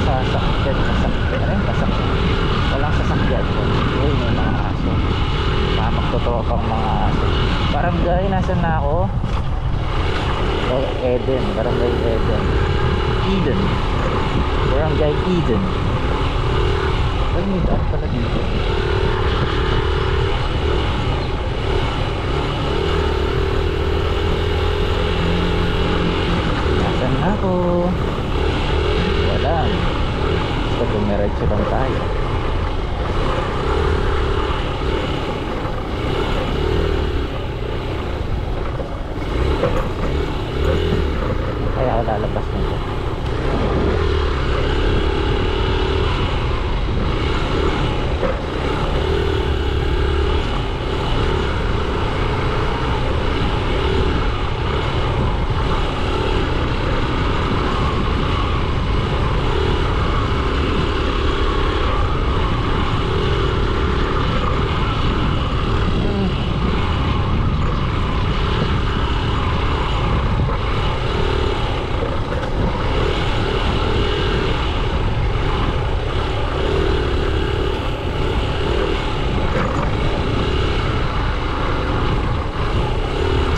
sasakyan, walang sasakyan po. Yun yung mga aso, magtotropang mga aso. Barangay, nasan na ako? Eden, Barangay Eden, Barangay Eden. Ay, may daan pala dito. Nasan na ako? Wala. Basta dumiretso lang tayo. Kaya ako lalabas nito.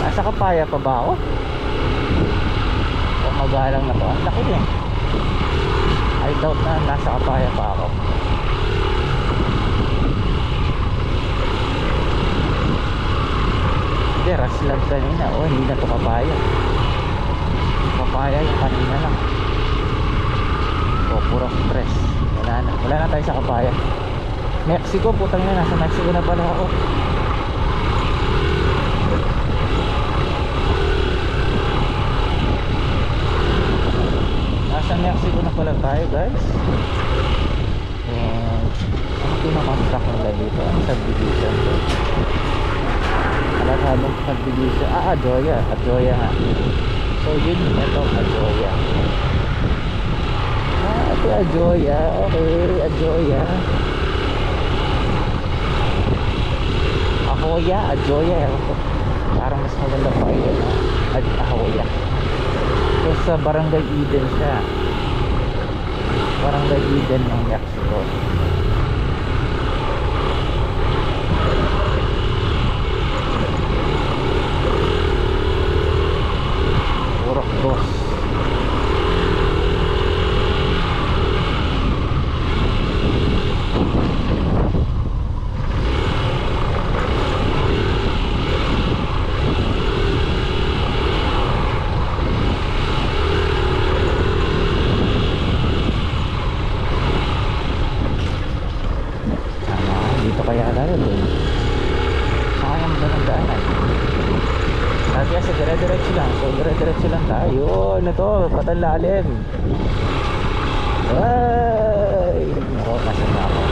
Nasa Kapaya pa ba ako? O magalang na to? Ang laki din. I doubt na nasa Kapaya pa ako. Hindi, rush lang kanina. O, hindi na to Kapaya. Kapaya yung kanina lang. O, puro stress. Wala na tayo sa Kapaya. Mexico, putang na, nasa Mexico na pala ako. Nasa Mexico na pala tayo, guys. And ano pinakonstruct nila dito? Ano subdivision to? Alam subdivision. Ajoya nga. So yun, ito Ajoya. Ito Ajoya. Okay, Ajoya. Ajoya. Parang mas maganda pa yun. Ahoya. So sa Barangay Eden siya. Barangay Eden ng Mexico. Purok dos. Kaya tayo doon. Sayang ba ng daanan? Sabi kasi dire-diretso lang. So dire-diretso lang tayo. Ano to? Patalalim. Ay! Ako, nasa na ako.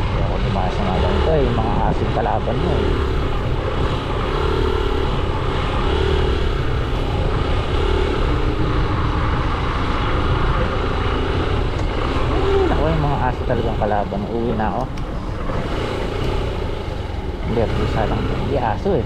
Kaya ako dumasa nga lang ito. Yung mga asin kalaban mo. Yung mga aso talagang kalaban. Uwi na ako. Hindi, pusa lang. Hindi aso eh.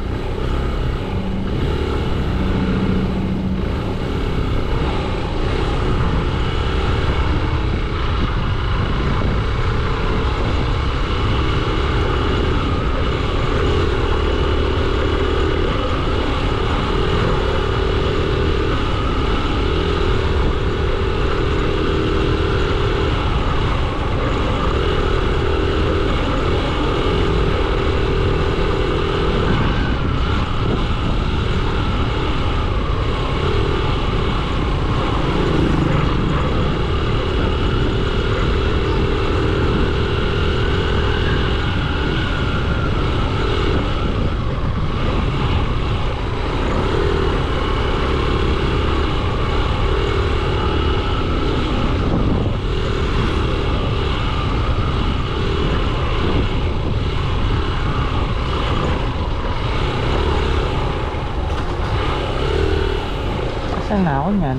Saan na ako niyan?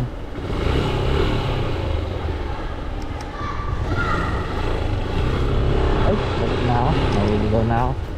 Ay, balik na ako. Naliligaw na ako.